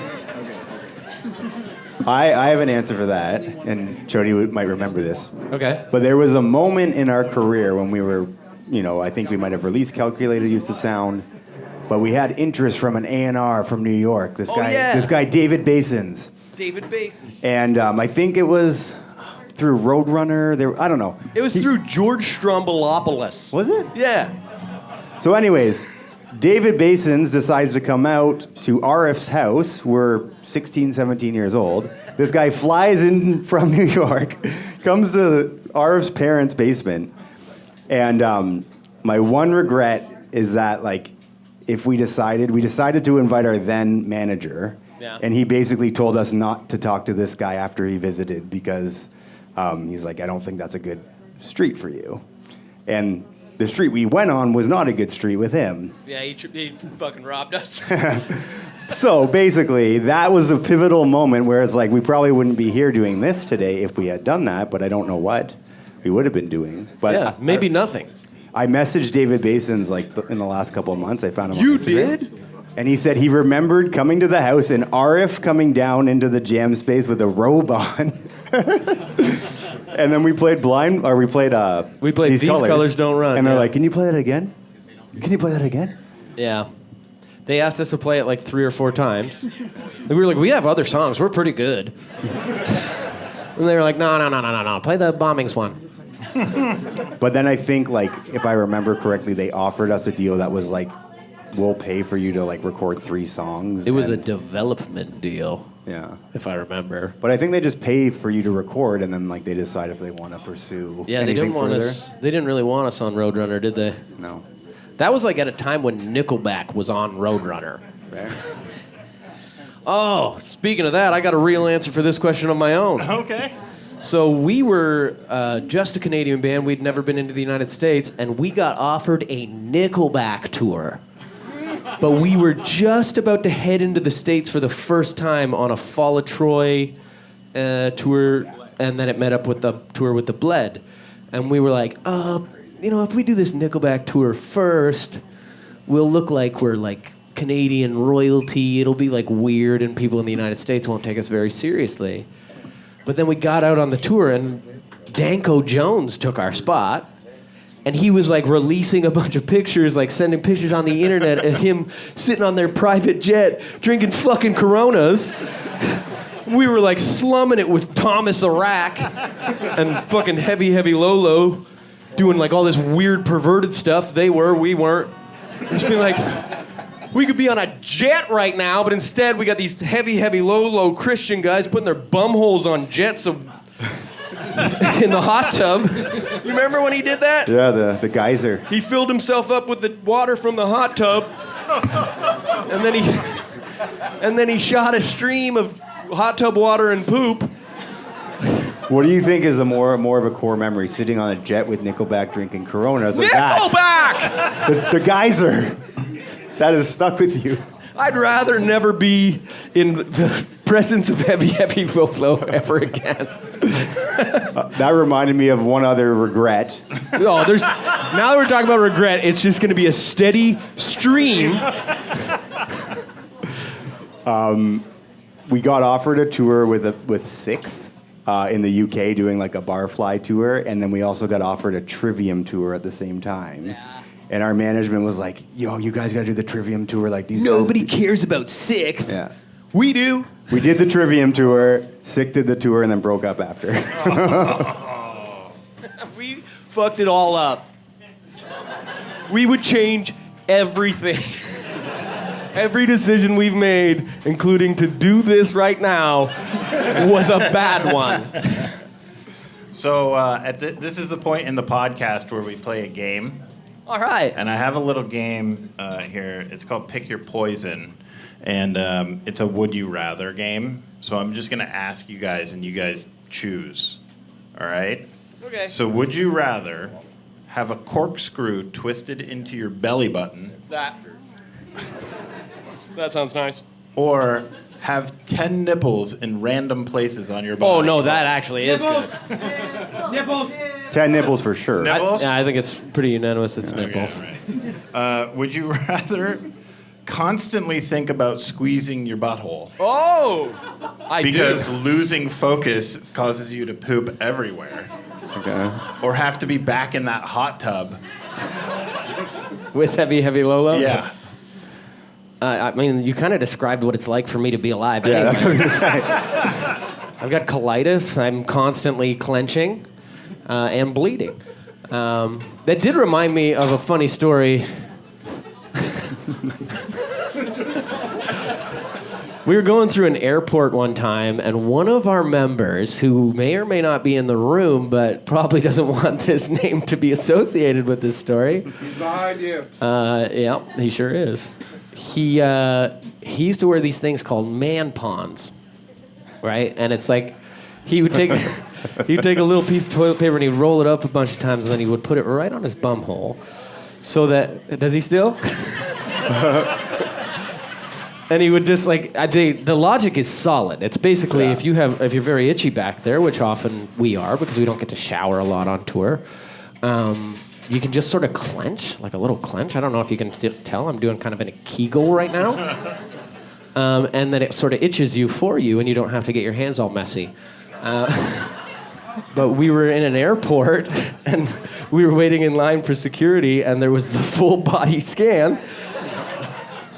I have an answer for that, and Jody might remember this. Okay. But there was a moment in our career when we were, I think we might have released Calculated Use of Sound, but we had interest from an A&R from New York. This guy David Basins. David Basins. And I think it was through Roadrunner. I don't know. It was through George Stroumboulopoulos. Was it? Yeah. So anyways, David Basins decides to come out to RF's house. We're 16, 17 years old. This guy flies in from New York, comes to RF's parents' basement, and my one regret is that, we decided to invite our then manager, and he basically told us not to talk to this guy after he visited because he's like, I don't think that's a good street for you. And the street we went on was not a good street with him. Yeah, he fucking robbed us. So basically, that was a pivotal moment where it's like, we probably wouldn't be here doing this today if we had done that, but I don't know what we would have been doing. But yeah, maybe nothing. I messaged David Basins in the last couple of months. I found him on You Instagram. did? And he said he remembered coming to the house and RF coming down into the jam space with a robe on. And then we played These Colors Don't Run. And they're like, can you play that again? Can you play that again? Yeah. They asked us to play it 3 or 4 times. And we were like, we have other songs. We're pretty good. And they were like, no. Play the Bombings one. But then I think, if I remember correctly, they offered us a deal that was we'll pay for you to record 3 songs. It was a development deal. Yeah. If I remember. But I think they just pay for you to record, and then they decide if they want to pursue. Yeah, they didn't want further. us. They didn't really want us on Roadrunner, did they? No. That was at a time when Nickelback was on Roadrunner. Fair. Oh, speaking of that, I got a real answer for this question of my own. Okay. So we were just a Canadian band. We'd never been into the United States, and we got offered a Nickelback tour. But we were just about to head into the States for the first time on a Fall of Troy tour, and then it met up with the tour with the Bled. And we were like, if we do this Nickelback tour first, we'll look like we're Canadian royalty. It'll be weird, and people in the United States won't take us very seriously. But then we got out on the tour, and Danko Jones took our spot. And he was releasing a bunch of pictures, sending pictures on the internet of him sitting on their private jet drinking fucking Coronas. We were slumming it with Thomas Arak and fucking Heavy Lolo doing all this weird perverted stuff. We weren't. Just being we could be on a jet right now, but instead we got these Heavy Lolo Christian guys putting their bum holes on jets in the hot tub. You remember when he did that? Yeah, the geyser. He filled himself up with the water from the hot tub, and then he shot a stream of hot tub water and poop. What do you think is more of a core memory? Sitting on a jet with Nickelback drinking Coronas? Nickelback! The geyser. That has stuck with you. I'd rather never be in the presence of Heavy Lolo ever again. That reminded me of one other regret. Now that we're talking about regret, it's just going to be a steady stream. We got offered a tour with Sixth in the UK, doing a barfly tour, and then we also got offered a Trivium tour at the same time. Yeah. And our management was like, "Yo, you guys got to do the Trivium tour these." Nobody cares about Sixth. Yeah. We do. We did the Trivium tour. Sick did the tour and then broke up after. We fucked it all up. We would change everything. Every decision we've made, including to do this right now, was a bad one. So this is the point in the podcast where we play a game. All right. And I have a little game here. It's called Pick Your Poison. And it's a would you rather game. So I'm just going to ask you guys, and you guys choose. All right? Okay. So would you rather have a corkscrew twisted into your belly button, That sounds nice. or have 10 nipples in random places on your body? Oh no, that actually is good. Nipples. 10 nipples for sure. Nipples? I think it's pretty unanimous. It's nipples. Would you rather constantly think about squeezing your butthole Oh, I because do. losing focus causes you to poop everywhere, Okay. or have to be back in that hot tub? With heavy Lolo. Yeah. I mean, you kind of described what it's like for me to be alive. Yeah, anyway. that's what I was gonna say. I've got colitis. I'm constantly clenching and bleeding. That did remind me of a funny story. We were going through an airport one time, and one of our members, who may or may not be in the room, but probably doesn't want this name to be associated with this story. He's behind you. Yeah, he sure is. He used to wear these things called man pawns, right? And it's like he would take he'd take a little piece of toilet paper and he'd roll it up a bunch of times, and then he would put it right on his bum hole, so that does he still? And he would just like the logic is solid. It's basically if you're very itchy back there, which often we are because we don't get to shower a lot on tour. You can just sort of clench, like a little clench. I don't know if you can tell. I'm doing kind of in a Kegel right now. And then it sort of itches you for you, and you don't have to get your hands all messy. But we were in an airport, and we were waiting in line for security, and there was the full body scan.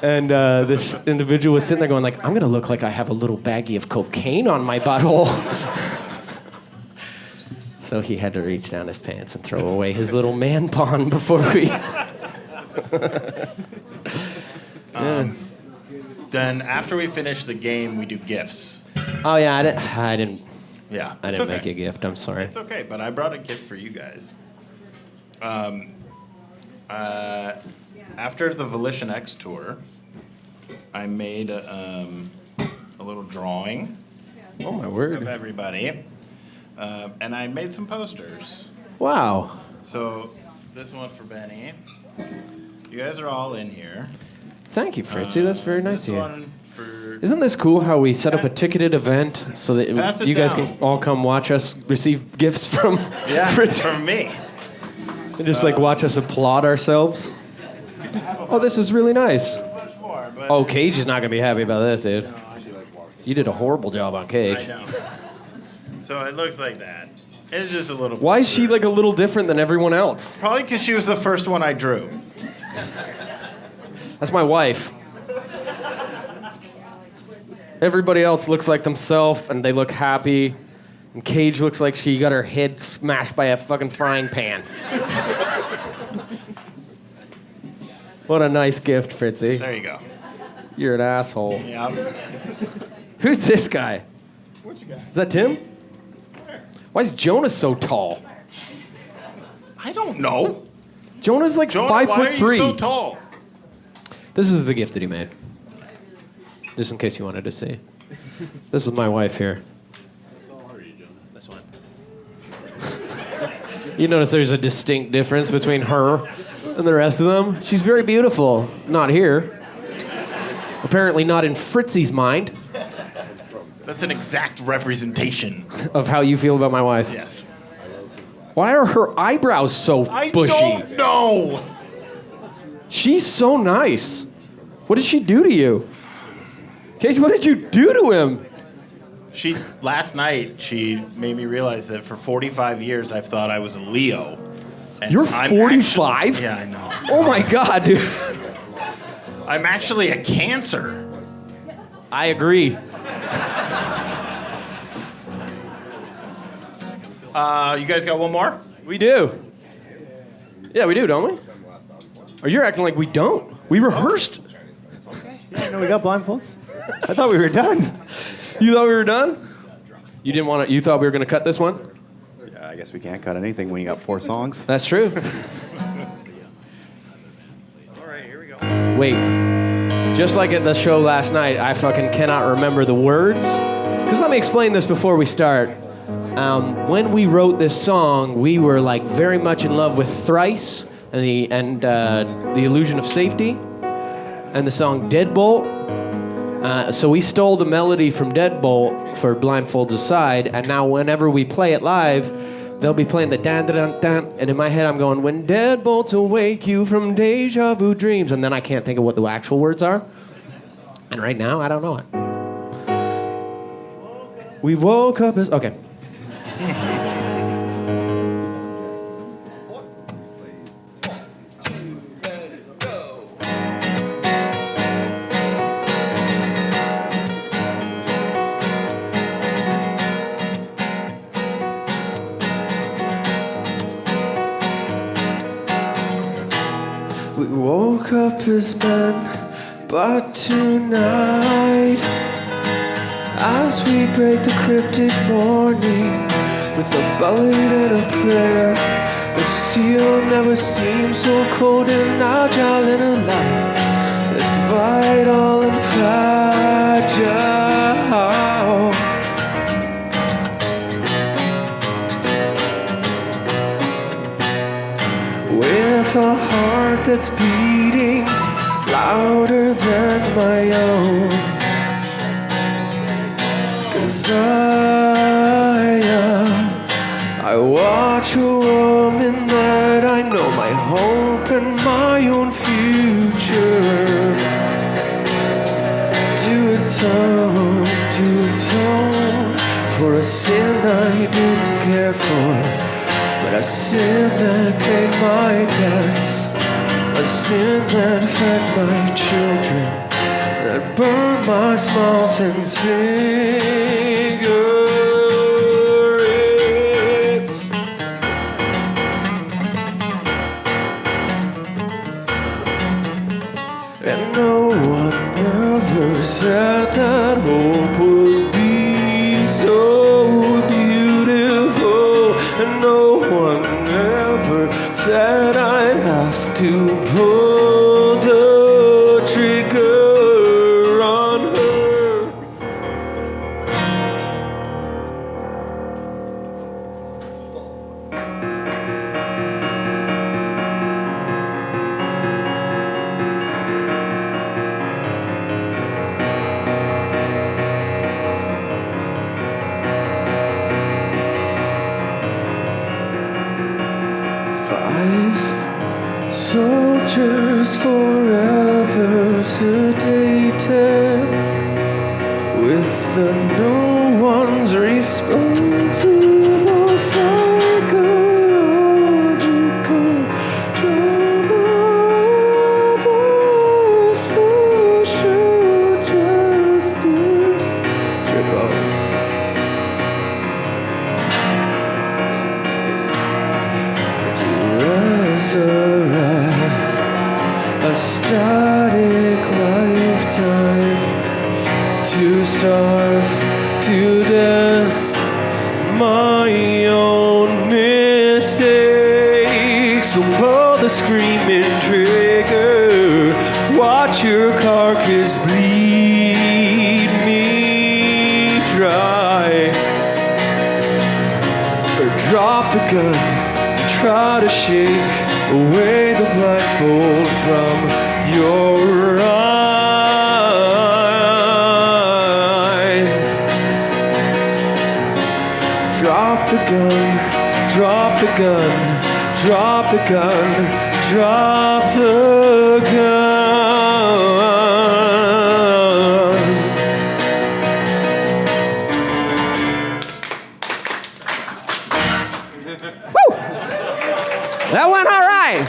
And this individual was sitting there going like, I'm going to look like I have a little baggie of cocaine on my butthole. So he had to reach down his pants and throw away his little man pawn before we... Then after we finish the game, we do gifts. Oh, yeah, I didn't Yeah. make a gift. I'm sorry. It's okay, but I brought a gift for you guys. After the Volition X tour, I made a little drawing Oh, my of word. everybody, and I made some posters. Wow. So this one for Benny. You guys are all in here. Thank you, Fritzy. That's very nice This of you. one for Isn't this cool how we set up a ticketed event so Pass that it you guys down. can all come watch us receive gifts from Fritzy? from me. And just like watch us applaud ourselves? Oh, this is really nice. Much more, but Oh, Cage is not going to be happy about this, dude. You did a horrible job on I Cage. know. So it looks like that. It's just a little. Why is she like a little different than everyone else? Probably because she was the first one I drew. That's my wife. Everybody else looks like themselves and they look happy. And Cage looks like she got her head smashed by a fucking frying pan. What a nice gift, Fritzy. There you go. You're an asshole. Yeah. Who's this guy? Is that Tim? Why is Jonas so tall? I don't know. Jonah's like Jonah, 5'3". why are you so tall? This is the gift that he made. Just in case you wanted to see. This is my wife here. This one. You notice there's a distinct difference between her and the rest of them. She's very beautiful. Not here. Apparently not in Fritzy's mind That's an exact representation. of how you feel about my wife. Yes. Why are her eyebrows so I bushy? don't know. She's so nice. What did she do to you? Cage, what did you do to him? Last night she made me realize that for 45 years I've thought I was a Leo. And You're I'm 45? actually- yeah, I know. Oh my God, dude. I'm actually a Cancer. I agree. You guys got one more? We do. Yeah, we do, don't we? Or you're acting like we don't. We rehearsed. No, we got blindfolds. I thought we were done. You thought we were done? You didn't want to. You thought we were going to cut this one? Yeah, I guess we can't cut anything when you got 4 songs. That's true. All right, here we go. Wait. Just like at the show last night, I fucking cannot remember the words. Because let me explain this before we start. When we wrote this song, we were like very much in love with Thrice and the Illusion of Safety, and the song Deadbolt. So we stole the melody from Deadbolt for Blindfolds Aside, and now whenever we play it live, they'll be playing the dan dan dan, and in my head I'm going, when deadbolts awake you from deja vu dreams, and then I can't think of what the actual words are. And right now, I don't know it. We woke up as... Okay. We woke up as men, but tonight, as we break the cryptic morning with a ballad and a prayer, the steel never seemed so cold and agile in a life that's vital and fragile. With a heart that's beating louder than my own, 'cause I watch a woman that I know, my hope and my own future, to atone for a sin I didn't care for. But a sin that paid my debts, a sin that fed my children, that burned my smiles and cigarettes. And no one ever said that hope would be so beautiful, and no one ever said I'd have to pull the trigger on her. Soldiers forever sedated, with the no one's responsible psychological drama of our social justice. Triple. Resurrect a static lifetime, to starve to death my own mistakes. So pull the screaming trigger, watch your carcass bleed me dry, or drop the gun, try to shake away the blindfold from your eyes. Drop the gun, drop the gun, drop the gun, drop the gun. That went all right.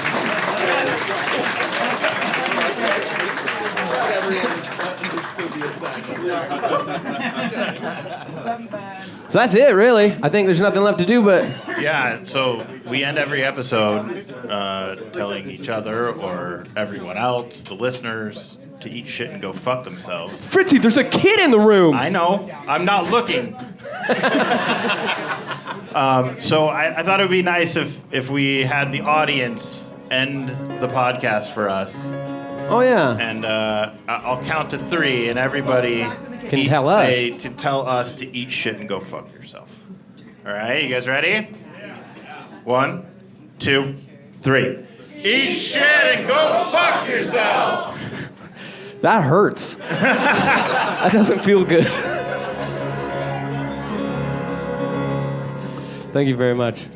So that's it, really. I think there's nothing left to do but... Yeah, so we end every episode telling each other or everyone else, the listeners, to eat shit and go fuck themselves. Fritzy, there's a kid in the room. I know. I'm not looking. So I thought it would be nice if we had the audience end the podcast for us. Oh, yeah. And I'll count to 3, and everybody Can tell us. say to tell us to eat shit and go fuck yourself. All right, you guys ready? 1, 2, 3. Eat shit and go fuck yourself. That hurts. That doesn't feel good. Thank you very much.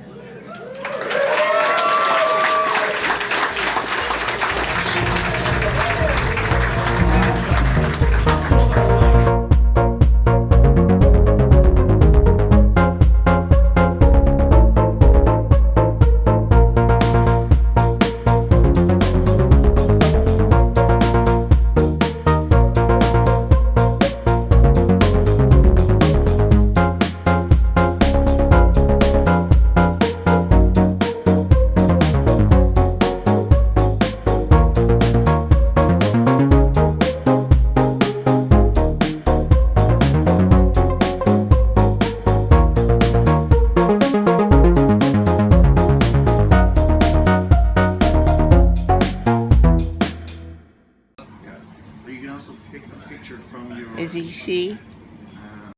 You can also pick a picture from your Is he she?